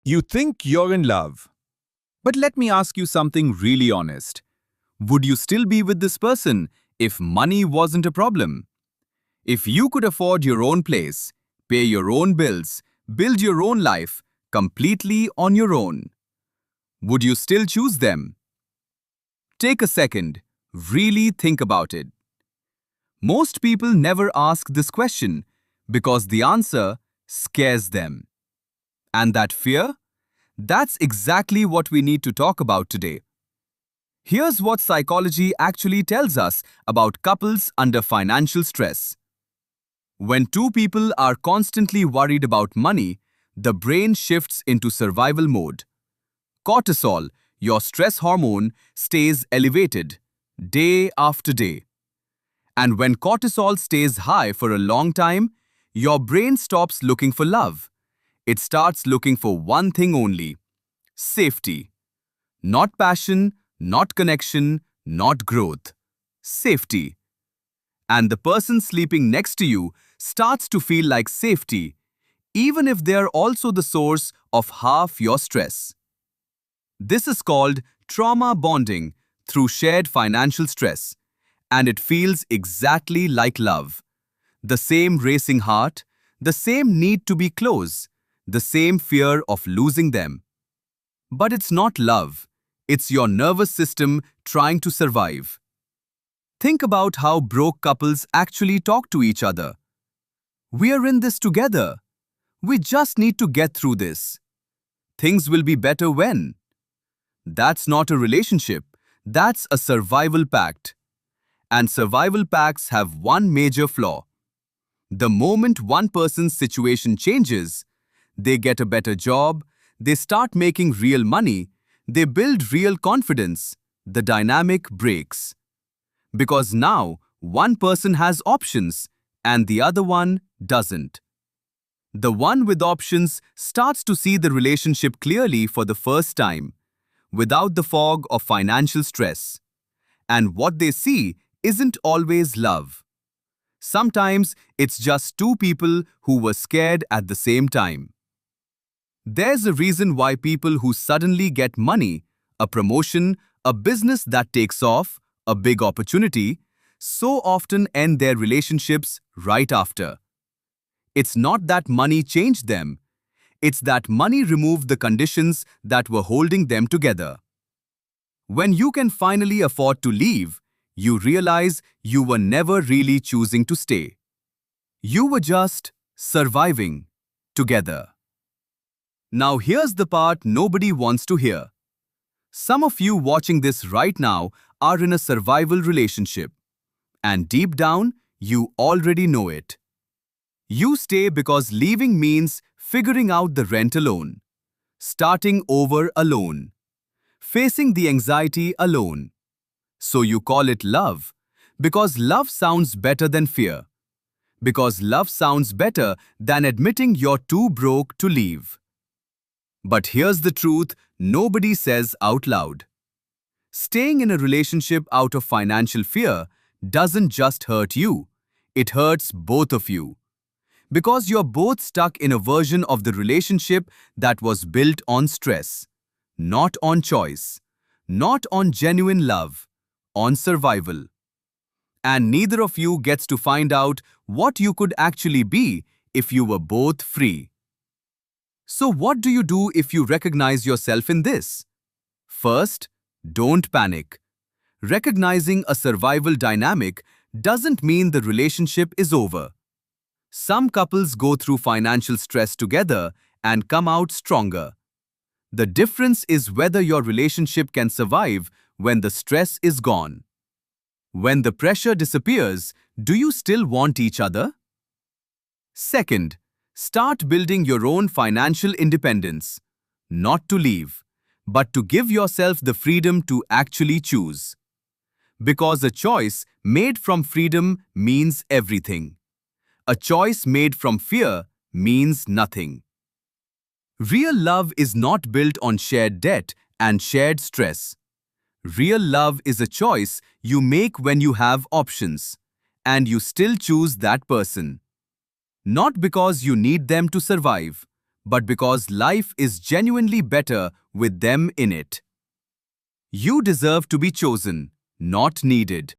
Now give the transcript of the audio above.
You think you're in love. But let me ask you something really honest. Would you still be with this person if money wasn't a problem? If you could afford your own place, pay your own bills, build your own life completely on your own, would you still choose them? Take a second. Really think about it. Most people never ask this question because the answer scares them. And that fear? That's exactly what we need to talk about today. Here's what psychology actually tells us about couples under financial stress. When two people are constantly worried about money, the brain shifts into survival mode. Cortisol, your stress hormone, stays elevated day after day. And when cortisol stays high for a long time, your brain stops looking for love. It starts looking for one thing only: safety. Not passion, not connection, not growth. Safety. And the person sleeping next to you starts to feel like safety, even if they are also the source of half your stress. This is called trauma bonding through shared financial stress, and it feels exactly like love. The same racing heart, the same need to be close, the same fear of losing them. But it's not love. It's your nervous system trying to survive. Think about how broke couples actually talk to each other. "We're in this together. We just need to get through this. Things will be better when." That's not a relationship. That's a survival pact. And survival pacts have one major flaw. The moment one person's situation changes, they get a better job, they start making real money, they build real confidence, the dynamic breaks. Because now one person has options and the other one doesn't. The one with options starts to see the relationship clearly for the first time, without the fog of financial stress. And what they see isn't always love. Sometimes it's just two people who were scared at the same time. There's a reason why people who suddenly get money, a promotion, a business that takes off, a big opportunity, so often end their relationships right after. It's not that money changed them. It's that money removed the conditions that were holding them together. When you can finally afford to leave, you realize you were never really choosing to stay. You were just surviving together. Now here's the part nobody wants to hear. Some of you watching this right now are in a survival relationship. And deep down, you already know it. You stay because leaving means figuring out the rent alone, starting over alone, facing the anxiety alone. So you call it love, because love sounds better than fear. Because love sounds better than admitting you're too broke to leave. But here's the truth nobody says out loud. Staying in a relationship out of financial fear doesn't just hurt you, it hurts both of you. Because you're both stuck in a version of the relationship that was built on stress, not on choice, not on genuine love, on survival. And neither of you gets to find out what you could actually be if you were both free. So what do you do if you recognize yourself in this? First, don't panic. Recognizing a survival dynamic doesn't mean the relationship is over. Some couples go through financial stress together and come out stronger. The difference is whether your relationship can survive when the stress is gone. When the pressure disappears, do you still want each other? Second, start building your own financial independence. Not to leave, but to give yourself the freedom to actually choose. Because a choice made from freedom means everything. A choice made from fear means nothing. Real love is not built on shared debt and shared stress. Real love is a choice you make when you have options, and you still choose that person. Not because you need them to survive, but because life is genuinely better with them in it. You deserve to be chosen, not needed.